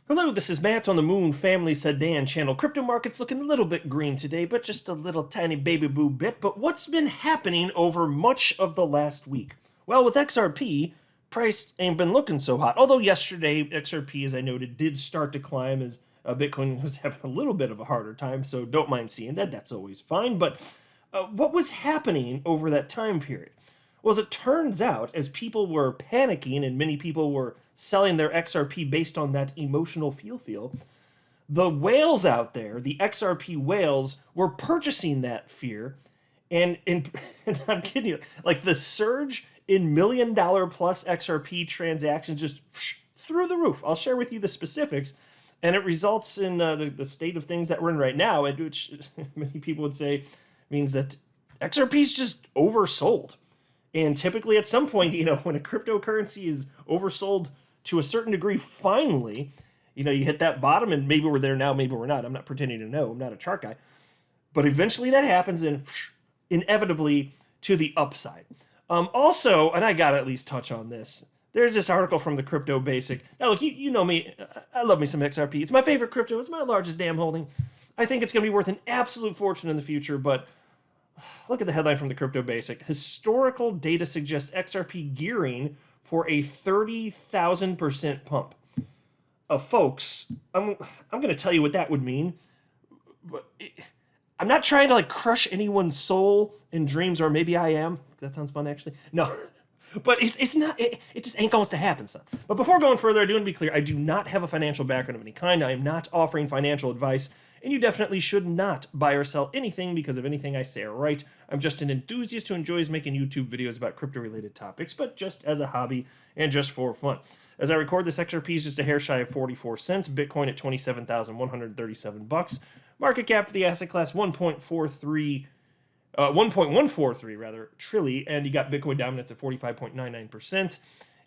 Hello, this is Matt on the Moon Family Sedan channel. Crypto market's looking a little bit green today, but just a little tiny baby boo bit. But what's been happening over much of the last week? Well, with XRP, price ain't been looking so hot. Although yesterday, XRP, as I noted, did start to climb as Bitcoin was having a little bit of a harder time, so don't mind seeing that. That's always fine. But what was happening over that time period? Well, as it turns out, as people were panicking and many people were selling their XRP based on that emotional feel, the whales out there, the XRP whales, were purchasing that fear. And I'm kidding you, like the surge in $1 million plus XRP transactions just through the roof. I'll share with you the specifics. And it results in the state of things that we're in right now, which many people would say means that XRP is just oversold. And typically at some point, when a cryptocurrency is oversold to a certain degree, finally, you hit that bottom, and maybe we're there now, maybe we're not. I'm not pretending to know. I'm not a chart guy. But eventually that happens, and inevitably to the upside. Also, and I got to at least touch on this, there's this article from the Crypto Basic. Now, look, you know me. I love me some XRP. It's my favorite crypto. It's my largest damn holding. I think it's going to be worth an absolute fortune in the future, but look at the headline from the Crypto Basic. Historical data suggests XRP gearing for a 30,000% pump. Folks, I'm going to tell you what that would mean. But I'm not trying to crush anyone's soul and dreams, or maybe I am. That sounds fun, actually. No, but it's not. It just ain't going to happen, son. But before going further, I do want to be clear. I do not have a financial background of any kind. I am not offering financial advice. And you definitely should not buy or sell anything because of anything I say or write. I'm just an enthusiast who enjoys making YouTube videos about crypto-related topics, but just as a hobby and just for fun. As I record, this XRP is just a hair shy of 44 cents. Bitcoin at $27,137. Market cap for the asset class 1.143 rather trillion, and you got Bitcoin dominance at 45.99%.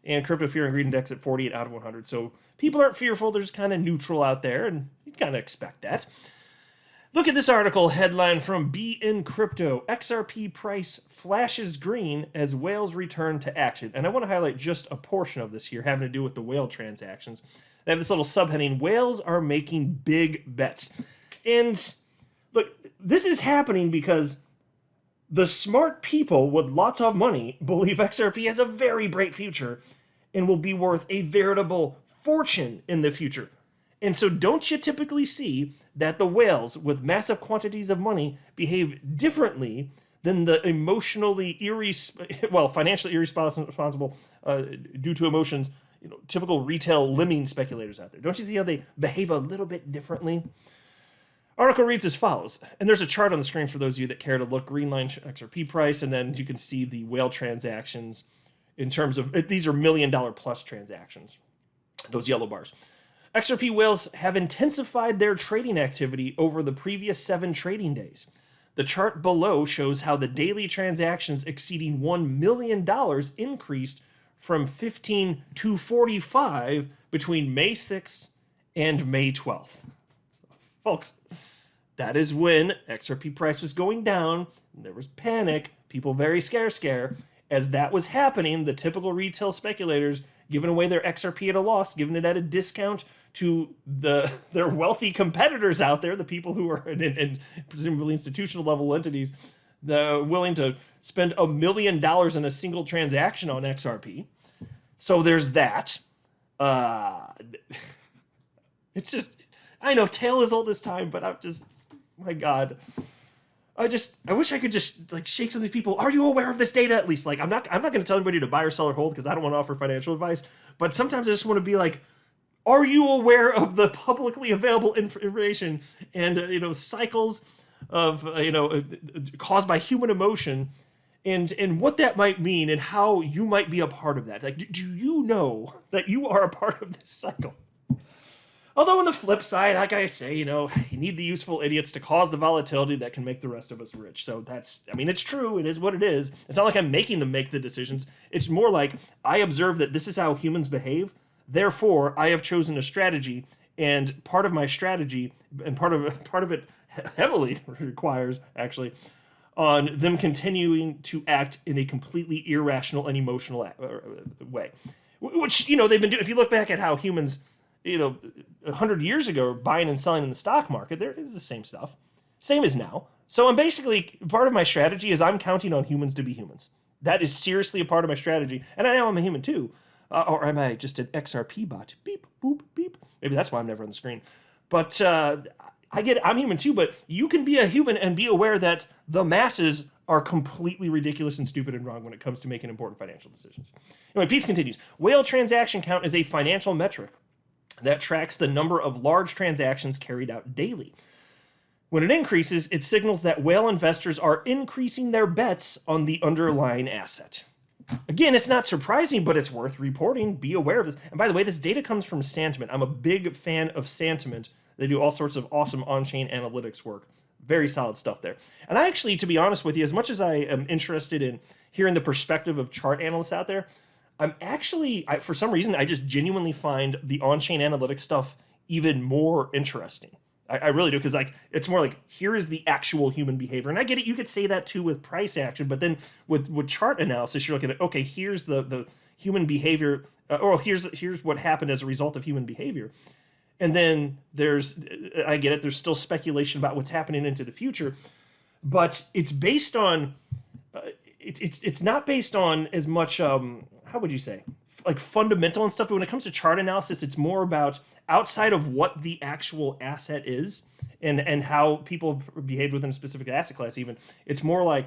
And Crypto Fear and Greed Index at 48 out of 100. So people aren't fearful. They're just kind of neutral out there, and you'd kind of expect that. Look at this article headline from BN Crypto. XRP price flashes green as whales return to action. And I want to highlight just a portion of this here having to do with the whale transactions. They have this little subheading, whales are making big bets. And look, this is happening because the smart people with lots of money believe XRP has a very bright future and will be worth a veritable fortune in the future. And so don't you typically see that the whales with massive quantities of money behave differently than the financially irresponsible due to emotions, typical retail lemming speculators out there? Don't you see how they behave a little bit differently? Article reads as follows, and there's a chart on the screen for those of you that care to look. Green line XRP price, and then you can see the whale transactions in terms of, these are $1 million plus transactions, those yellow bars. XRP whales have intensified their trading activity over the previous 7 trading days. The chart below shows how the daily transactions exceeding $1 million increased from 15 to 45 between May 6th and May 12th. Folks, that is when XRP price was going down. There was panic. People very scare. As that was happening, the typical retail speculators giving away their XRP at a loss, giving it at a discount to their wealthy competitors out there, the people who are in presumably institutional level entities, willing to spend $1 million in a single transaction on XRP. So there's that. It's just, I know, tale as old as time, but I'm just, my God. I wish I could just shake some of these people. Are you aware of this data? At least, I'm not going to tell anybody to buy or sell or hold because I don't want to offer financial advice. But sometimes I just want to be like, are you aware of the publicly available information and cycles of caused by human emotion and what that might mean and how you might be a part of that? Do you know that you are a part of this cycle? Although on the flip side, like I say, you need the useful idiots to cause the volatility that can make the rest of us rich. So it's true. It is what it is. It's not like I'm making them make the decisions. It's more like I observe that this is how humans behave. Therefore, I have chosen a strategy, and part of my strategy, and part of it heavily requires, actually, on them continuing to act in a completely irrational and emotional way. Which, they've been doing. If you look back at how humans 100 years ago, buying and selling in the stock market, there is the same stuff. Same as now. So I'm basically, part of my strategy is I'm counting on humans to be humans. That is seriously a part of my strategy. And I know I'm a human too. Or am I just an XRP bot? Beep, boop, beep. Maybe that's why I'm never on the screen. But I get it. I'm human too, but you can be a human and be aware that the masses are completely ridiculous and stupid and wrong when it comes to making important financial decisions. Anyway, Pete continues. Whale transaction count is a financial metric that tracks the number of large transactions carried out daily. When it increases, it signals that whale investors are increasing their bets on the underlying asset. Again, it's not surprising, but it's worth reporting. Be aware of this. And by the way, this data comes from Santiment. I'm a big fan of Santiment. They do all sorts of awesome on-chain analytics work. Very solid stuff there. And I actually, to be honest with you, as much as I am interested in hearing the perspective of chart analysts out there, I'm actually, for some reason, I just genuinely find the on-chain analytics stuff even more interesting. I really do, because it's more like, here is the actual human behavior. And I get it, you could say that too with price action, but then with chart analysis, you're looking at, okay, here's the human behavior, or here's what happened as a result of human behavior. And then I get it, there's still speculation about what's happening into the future, but it's based on, it's not based on as much, how would you say, like fundamental and stuff. But when it comes to chart analysis, it's more about outside of what the actual asset is and how people behave within a specific asset class. Even it's more like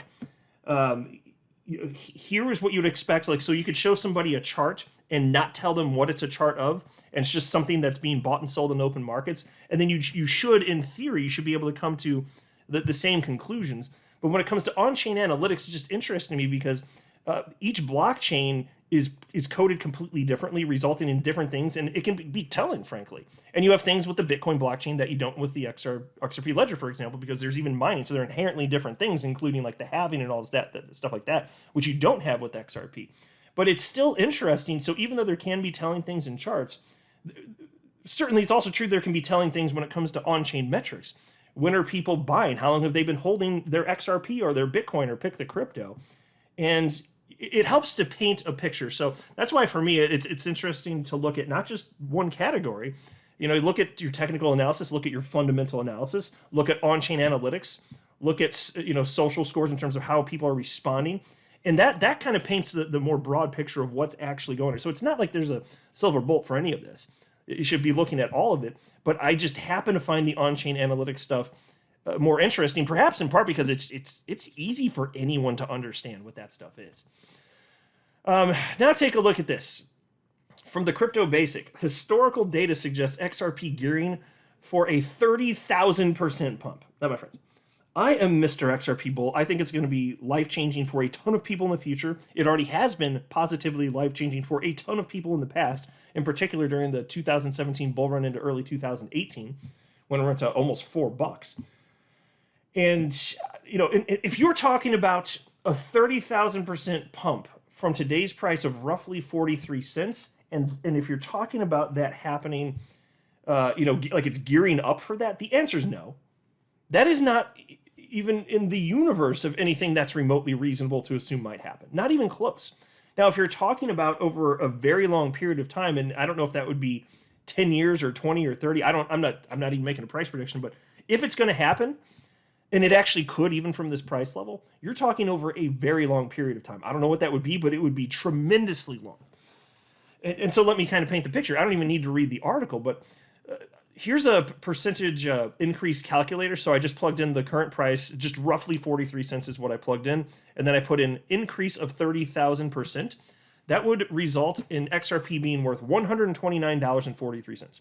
here is what you'd expect. Like, so you could show somebody a chart and not tell them what it's a chart of, and it's just something that's being bought and sold in open markets. And then you should, in theory, you should be able to come to the same conclusions. But when it comes to on-chain analytics, it's just interesting to me because each blockchain is coded completely differently, resulting in different things, and it can be telling, frankly. And you have things with the Bitcoin blockchain that you don't with the XRP ledger, for example, because there's even mining, so they're inherently different things, including like the halving and all that stuff like that, which you don't have with XRP. But it's still interesting. So even though there can be telling things in charts, certainly it's also true there can be telling things when it comes to on-chain metrics. When are people buying? How long have they been holding their XRP or their Bitcoin, or pick the crypto? And it helps to paint a picture. So that's why for me, it's interesting to look at not just one category. You look at your technical analysis, look at your fundamental analysis, look at on-chain analytics, look at social scores in terms of how people are responding. And that kind of paints the more broad picture of what's actually going on. So it's not like there's a silver bullet for any of this. You should be looking at all of it. But I just happen to find the on-chain analytics stuff more interesting, perhaps in part because it's easy for anyone to understand what that stuff is. Now take a look at this. From the Crypto Basic, historical data suggests XRP gearing for a 30,000% pump. Now, my friends, I am Mr. XRP Bull. I think it's going to be life-changing for a ton of people in the future. It already has been positively life-changing for a ton of people in the past, in particular during the 2017 bull run into early 2018, when it went to almost $4. And, if you're talking about a 30,000% pump from today's price of roughly 43 cents, and if you're talking about that happening, like it's gearing up for that, the answer is no. That is not even in the universe of anything that's remotely reasonable to assume might happen. Not even close. Now, if you're talking about over a very long period of time, and I don't know if that would be 10 years or 20 or 30, I'm not even making a price prediction, but if it's going to happen, and it actually could, even from this price level, you're talking over a very long period of time. I don't know what that would be, but it would be tremendously long. And so let me kind of paint the picture. I don't even need to read the article, but here's a percentage increase calculator. So I just plugged in the current price, just roughly 43 cents is what I plugged in. And then I put in increase of 30,000%. That would result in XRP being worth $129.43.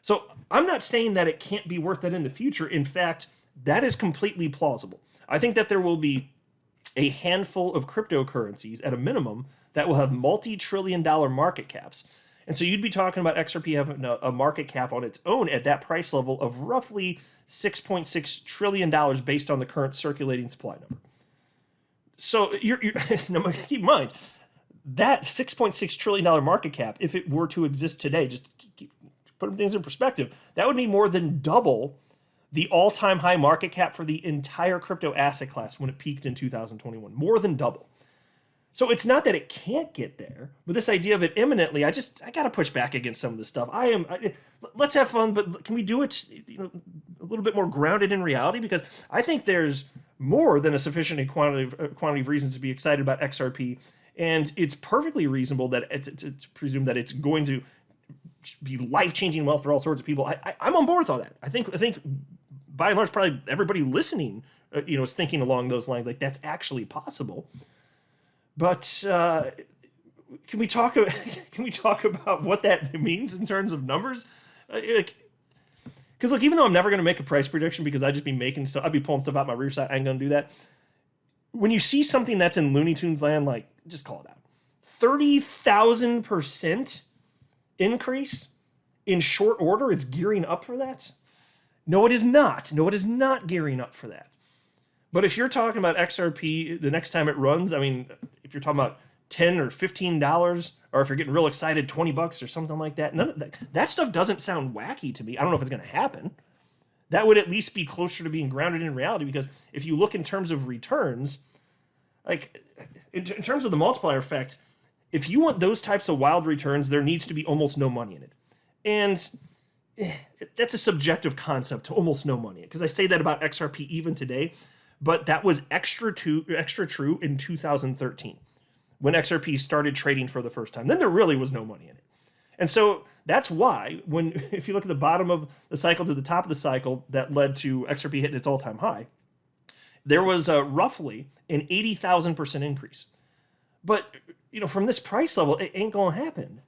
So I'm not saying that it can't be worth that in the future. In fact, that is completely plausible. I think that there will be a handful of cryptocurrencies at a minimum that will have multi-trillion-dollar market caps. And so you'd be talking about XRP having a market cap on its own at that price level of roughly $6.6 trillion based on the current circulating supply number. So you're now keep in mind, that $6.6 trillion market cap, if it were to exist today, just keep putting things in perspective, that would be more than double the all-time high market cap for the entire crypto asset class when it peaked in 2021. More than double. So it's not that it can't get there, but this idea of it imminently, I got to push back against some of this stuff. Let's have fun, but can we do it, a little bit more grounded in reality? Because I think there's more than a sufficient quantity of reasons to be excited about XRP, and it's perfectly reasonable that to presume that it's going to be life-changing wealth for all sorts of people. I'm on board with all that. I think by and large, probably everybody listening, is thinking along those lines, like that's actually possible. But can we talk about what that means in terms of numbers? Because even though I'm never going to make a price prediction because I'd just be making stuff, I'd be pulling stuff out my rear side. I ain't going to do that. When you see something that's in Looney Tunes land, like, just call it out. 30,000% increase in short order. It's gearing up for that. No, it is not. No, it is not gearing up for that. But if you're talking about XRP the next time it runs, I mean, if you're talking about $10 or $15, or if you're getting real excited, $20 or something like that, none of that stuff doesn't sound wacky to me. I don't know if it's going to happen. That would at least be closer to being grounded in reality, because if you look in terms of returns, like in terms of the multiplier effect, if you want those types of wild returns, there needs to be almost no money in it. And that's a subjective concept, to almost no money. Because I say that about XRP even today, but that was extra true in 2013 when XRP started trading for the first time. Then there really was no money in it. And so that's why if you look at the bottom of the cycle to the top of the cycle that led to XRP hitting its all-time high, there was roughly an 80,000% increase. But from this price level, it ain't going to happen.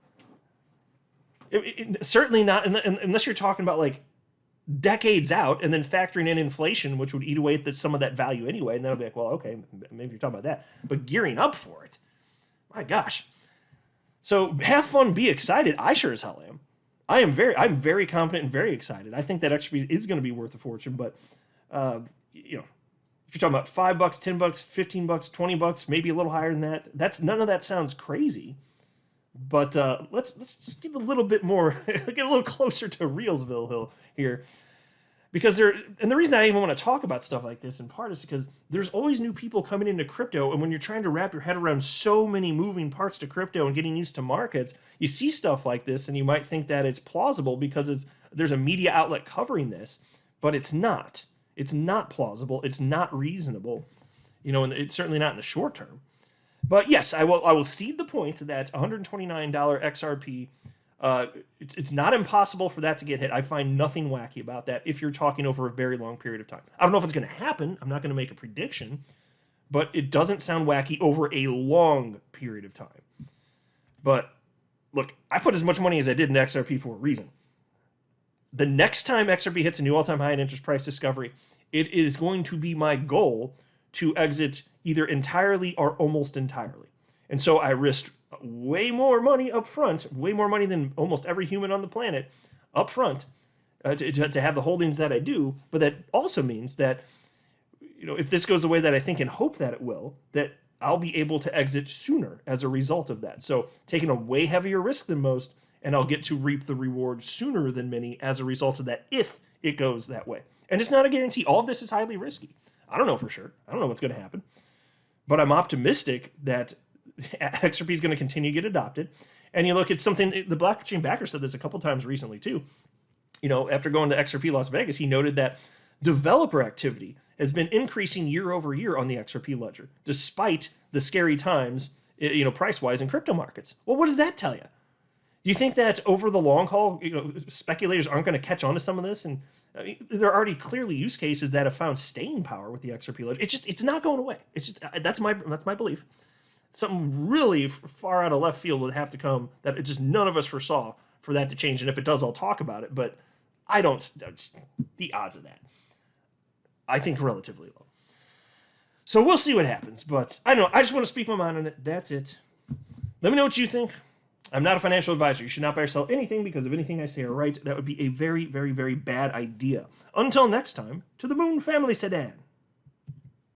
Certainly not unless you're talking about like decades out and then factoring in inflation, which would eat away at some of that value anyway. And then I'll be like, well, okay, maybe you're talking about that. But gearing up for it, my gosh. So have fun, be excited. I sure as hell am. I'm very confident and very excited. I think that XRP is going to be worth a fortune. But if you're talking about $5, $10, $15, $20, maybe a little higher than that, none of that sounds crazy. But let's just get a little bit more, get a little closer to Realsville Hill here. Because the reason I even want to talk about stuff like this in part is because there's always new people coming into crypto, and when you're trying to wrap your head around so many moving parts to crypto and getting used to markets, you see stuff like this and you might think that it's plausible because there's a media outlet covering this, but it's not. It's not plausible. It's not reasonable, and it's certainly not in the short term. But yes, I will cede the point that $129 XRP, it's not impossible for that to get hit. I find nothing wacky about that if you're talking over a very long period of time. I don't know if it's going to happen. I'm not going to make a prediction, but it doesn't sound wacky over a long period of time. But look, I put as much money as I did in XRP for a reason. The next time XRP hits a new all-time high in interest price discovery, it is going to be my goal to exit either entirely or almost entirely. And so I risked way more money up front, way more money than almost every human on the planet up front to have the holdings that I do. But that also means that, if this goes the way that I think and hope that it will, that I'll be able to exit sooner as a result of that. So taking a way heavier risk than most, and I'll get to reap the reward sooner than many as a result of that if it goes that way. And it's not a guarantee. All of this is highly risky. I don't know for sure. I don't know what's going to happen. But I'm optimistic that XRP is going to continue to get adopted. And you look at something, the blockchain backer said this a couple times recently too. After going to XRP Las Vegas, he noted that developer activity has been increasing year over year on the XRP ledger, despite the scary times, price-wise in crypto markets. Well, what does that tell you? Do you think that over the long haul, speculators aren't going to catch on to some of this? And there are already clearly use cases that have found staying power with the XRP ledger. It's not going away. It's just that's my belief. Something really far out of left field would have to come that just none of us foresaw for that to change. And if it does, I'll talk about it. But I don't. The odds of that, I think, relatively low. So we'll see what happens. But I don't know. I just want to speak my mind on it. That's it. Let me know what you think. I'm not a financial advisor. You should not buy or sell anything because of anything I say or write. That would be a very, very, very bad idea. Until next time, to the Moon Family Sedan.